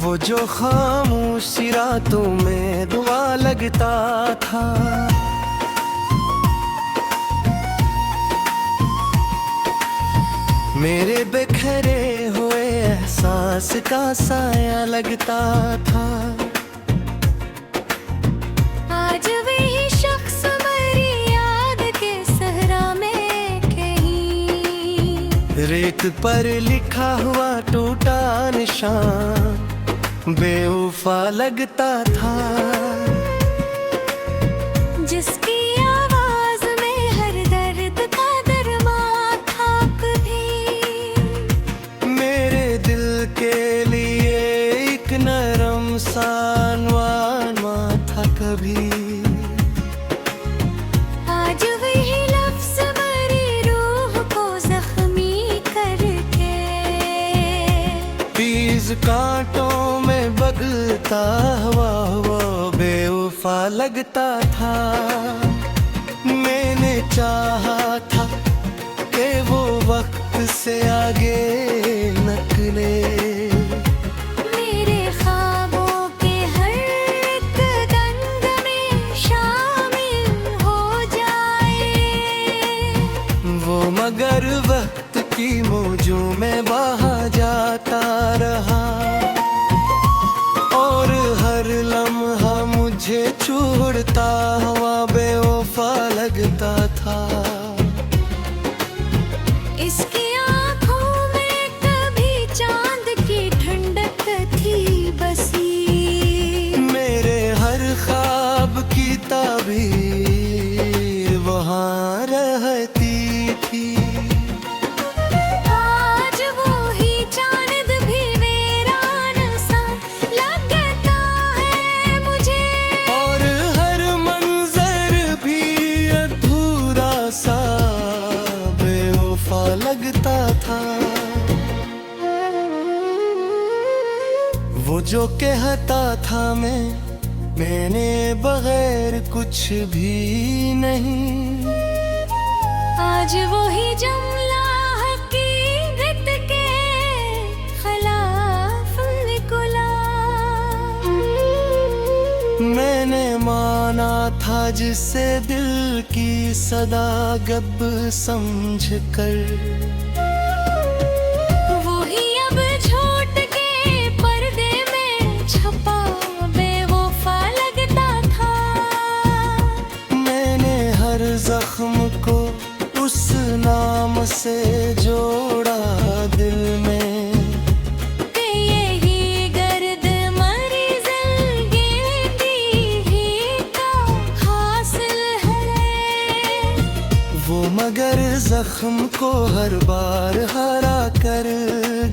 वो जो खामोशी रातों में दुआ लगता था, मेरे बिखरे हुए एहसास का साया लगता था। आज वही शख्स मरी याद के सहरा में कहीं, रेत पर लिखा हुआ टूटा निशान बेवफा लगता था। जिसकी आवाज में हर दर्द का दरमा था, कभी मेरे दिल के लिए एक नरम सानवाना था कभी। आज वही लफ्ज़ मरी रूह को जख्मी करके, तीज कांटों में बदलता हुआ वो बेवफा लगता था। मैंने चाहा था कि वो वक्त से आगे निकले, मेरे ख्वाबों के हर एक गंध में शामिल हो जाए वो मगर वक्त की मौजों में बहा जाता रहा। और हर लम्हा मुझे छोड़ता हुआ बेवफा लगता था। इसकी आँखों में कभी चांद की ठंडक थी बसी, मेरे हर ख्वाब की ताबीर वहाँ रहती थी। आज वो ही चांद भी वीरान सा लगता है मुझे, और हर मंजर भी अधूरा सा बेवफा लगता था। वो जो कहता था मैंने बगैर कुछ भी नहीं, आज वो ही जुमला हकीकत के खिलाफ निकला। मैंने माना था जिसे दिल की सदा गब समझ कर, वो ही अब झूठ के पर्दे में छपा बेवफा लगता था। मैंने हर जख्म को उस नाम से जोड़ा दिल में, कि यही गर्द मरीज़ गिनती ही का हासिल है। वो मगर जख्म को हर बार हरा कर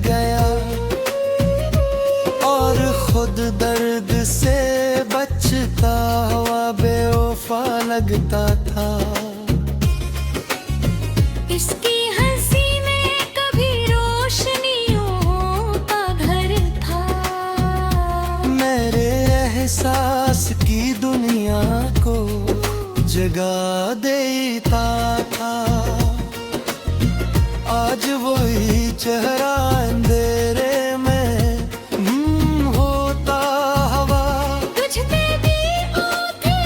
गया, और खुद दर्द से बचता हुआ बेवफा लगता था। इसकी हंसी में कभी रोशनियों का घर था, मेरे एहसास की दुनिया को जगा देता था। आज वही चेहरा अंधेरे में होता हवा, तुझ पे भी ओथे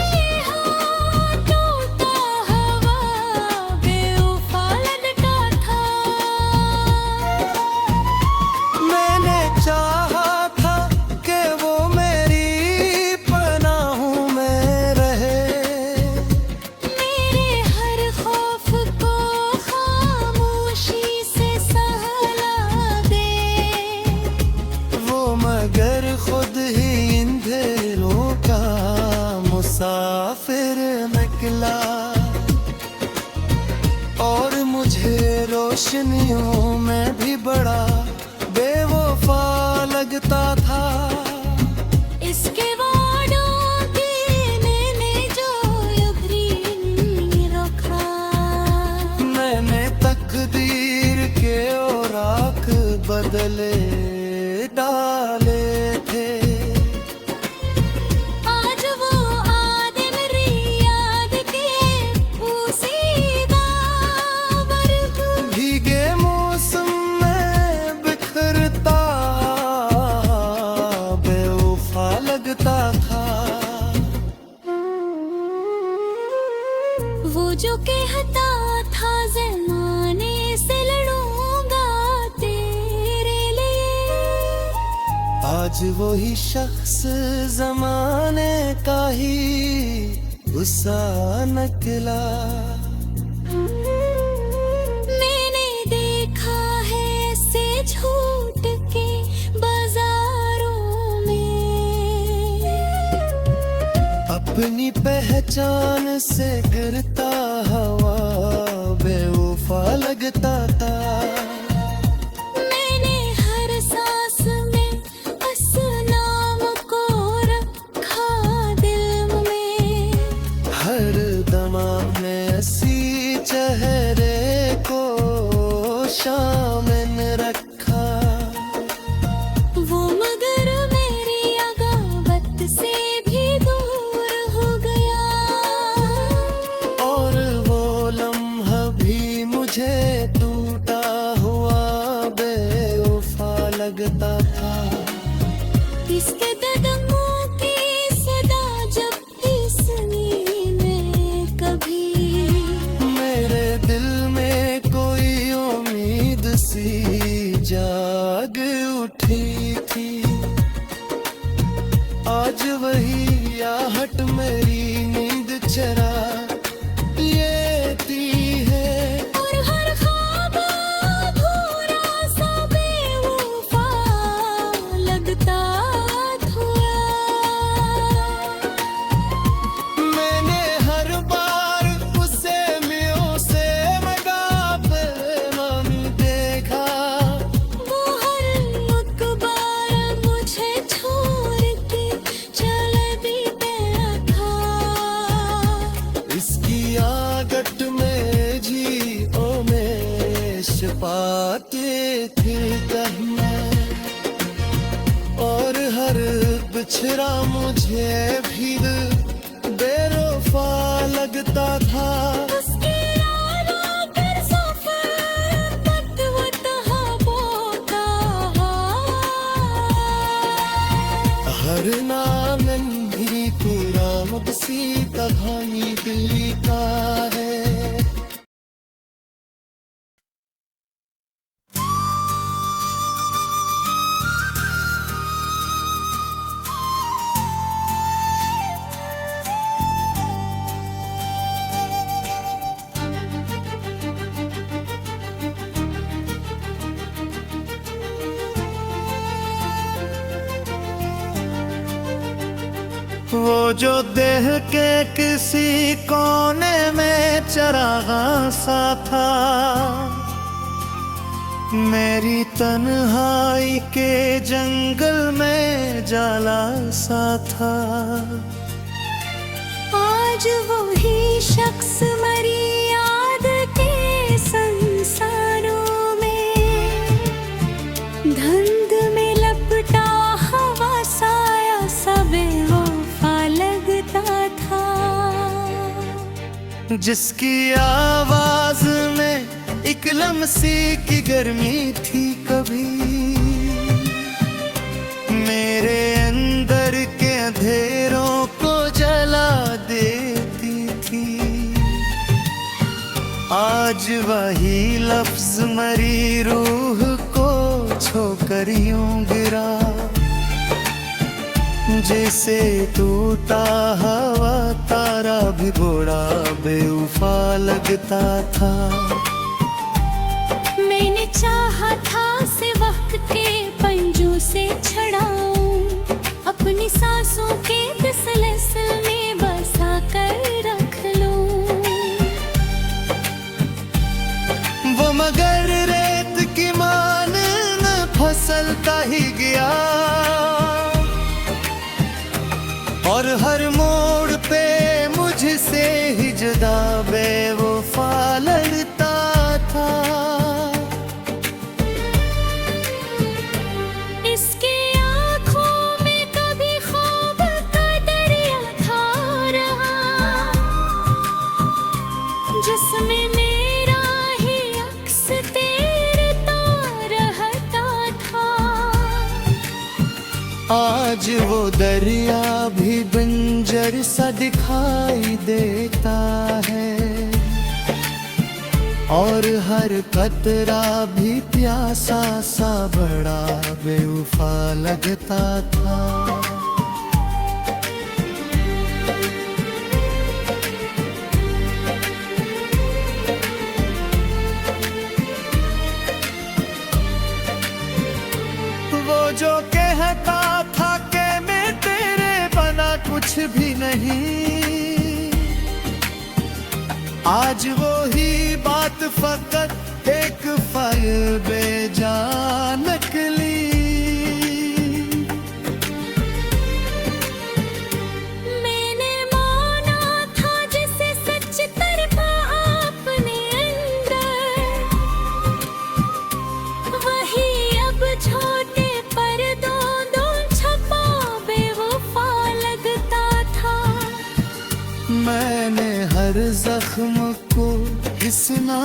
होठों का हवा बेवफा लगता था। मैंने चाहा था कि वो मेरी पनाहों में रहे, मेरे हर खौफ को खामोशी से सहला दे, वो मगर खुद ही इन दिलों का मुसाफिर निकला। और मुझे रोशनियों में भी बड़ा बेवफा लगता था। इसके वादों की मैंने जो यकीन रखा, मैंने तकदीर के औराक बदले डाले थे। आज वो आदिम रियाद के पूसीदा वर्ग, भीगे मौसम में बिखरता था ज़माने से लड़ूंगा तेरे लिए। आज वही शख्स जमाने का ही गुस्सा निकला। मैंने देखा है ऐसे झूठ के बाजारों में, अपनी पहचान से गिरता हवा बेवफा लगता था। मैंने हर सांस में उस नाम को रखा दिल में, हर दमा में ऐसी चेहरे को शामिल रखा। वो मगर मेरी अगावत से भी दूर हो गया, और वो लम्हा भी मुझे टूटा हुआ बेवफा लगता था। इसके कदमों की सदा जब भी सुनी मैं कभी, मेरे दिल में कोई उम्मीद सी जाग उठी थी। आज वही आहट मेरी नींद चरा लेती है। और हर ख्वाब अधूरा सा बेवफा लगता था। मैंने हर बार उसे मियों से मगा पैमानी देखा। वो हर बार मुझे छोड़ के चले भी गया था। इसकी आगट में जी ओ में पाते थे कहना, और हर बिछड़ा मुझे भी बेवफा लगता था। उसके यारों कर सफर तक वो तहाँ बोता। हर नाम भी पूरा मुझसी कहानी दिल का है। वो जो देह के किसी कोने में चरागा सा था, मेरी तन्हाई के जंगल में जाला सा था। आज वही शख्स मरी याद के संसारों में, धुंध में लपटा हवा साया सब वफा लगता था। जिसकी आवाज में एक लम्सी की गर्मी थी कभी, मेरे अंदर के अंधेरों को जला देती थी। आज वही लफ्ज मरी रूह को छोकर यूं गिरा, जैसे टूटा हवा तारा भी बड़ा बेवफा लगता था। मैंने चाहा था से वक्त के पंजों से छड़ाऊं, अपनी सांसों के तसलसल में बसा कर रख लूं। वो मगर रेत की मान न फसलता ही गया, और हर मोड़ पे मुझसे ही जुदा बेवफा लगता था। इसके आँखों में कभी ख्वाब का दरिया था रहा, जिसमें मेरा ही अक्स तैरता रहता था। आज वो दरिया भी बंजर सा दिखाई देता है, और हर कतरा भी प्यासा सा बड़ा बेवफा लगता था। वो जो कहता था कि मैं तेरे बना कुछ भी नहीं, आज वो ही बात फकत एक फाइल बेजान निकली। मैंने माना था जिसे सच तरफा अपने अंदर, वही अब छोटे पर्दों छपा बेवफा लगता था। मैंने हर जख्म को हिस्ना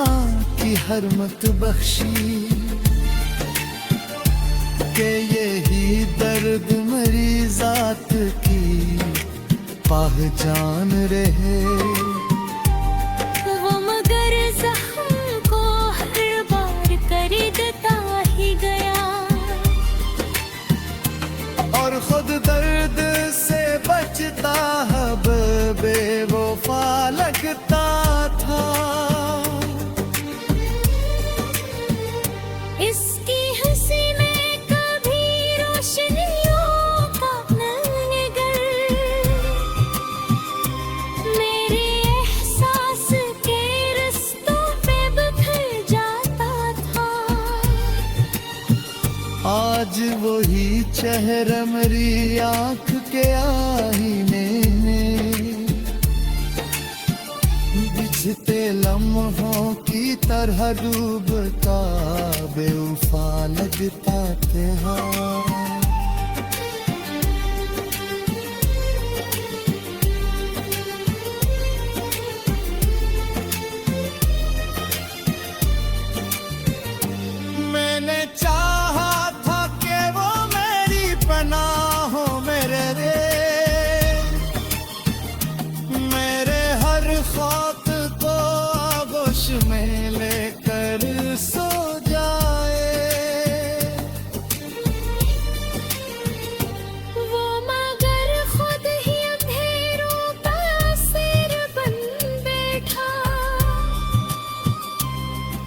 की हरमत बख्शी कि यही दर्द मेरी जात की पहचान रहे। वो मगर जख्म को हर बार खरीदता ही गया, और खुद दर्द से बचता अब बेवफा लगता था। इसकी हंसी में कभी रोशनियों का नगर, मेरे एहसास के रस्तों पे बिखर जाता था। आज वही चेहरा मेरी आंख के आईने में बिछते लम्हों की तरह डूबता बेवफा लगता था। मैंने चाहा था कि वो मेरी पनाह हो, मेरे हर खौफ को आगोश में लेकर सो जाए। वो मगर खुद ही अंधेरों का सिर बन बैठा,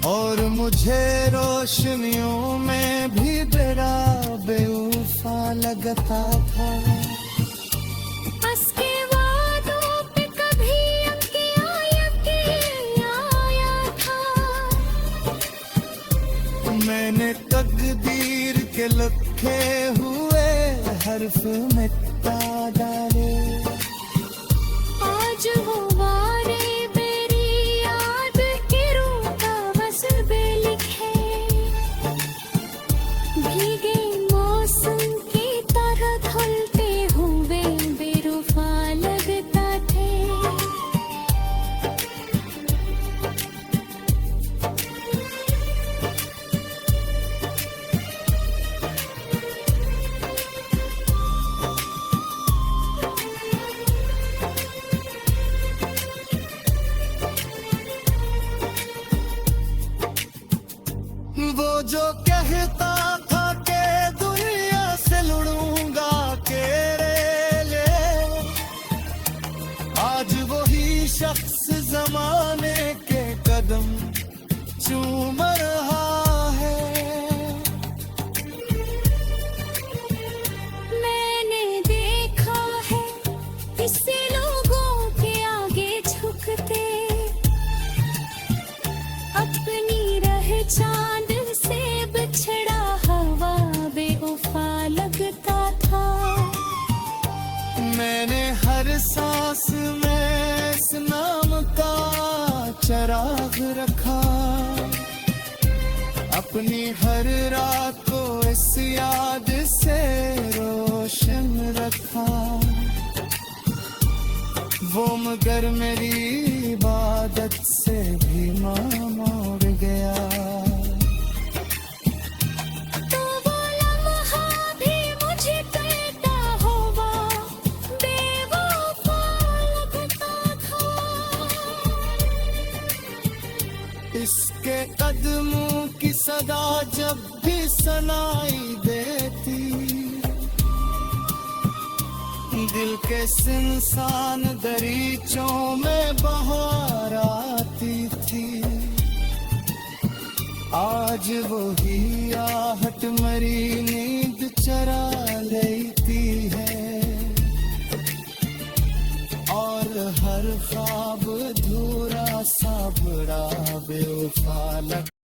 और मुझे रोशनियों में भी तेरा बेवफा लगता था। उसके वादों पे कभी यकीन आया था। मैंने तकदीर के लिखे हुए हर्फ मिटा डाले। आज वो वारे मेरी याद के रूठा मसबे लिखे, भीगे मौसम की तरह धुलते हुए बेरुखा लगता थे। वो जो कहता था कि दुनिया से लड़ूंगा अकेले, आज वही शख्स जमाने के कदम चूम रहा है। मैंने देखा है इससे लोगों के आगे झुकते, अपनी रह चांद से बिछड़ा हवा बेवफा लगता था। मैंने हर सांस में इस नाम का चराग रखा, अपनी हर रात को इस याद से रोशन रखा। वो मगर मेरी इबादत से भी मोड़ गया। तो वो लम्हा भी मुझे कहता होगा बेवफा लगता था। इसके कदमों की सदा जब भी सुनाई देती, दिल के सिंसान दरीचों में बहार आती थी। आज वही आहट मरी नींद चरा लेती है, और हर ख्वाब अधूरा सा बड़ा बेवफा लगता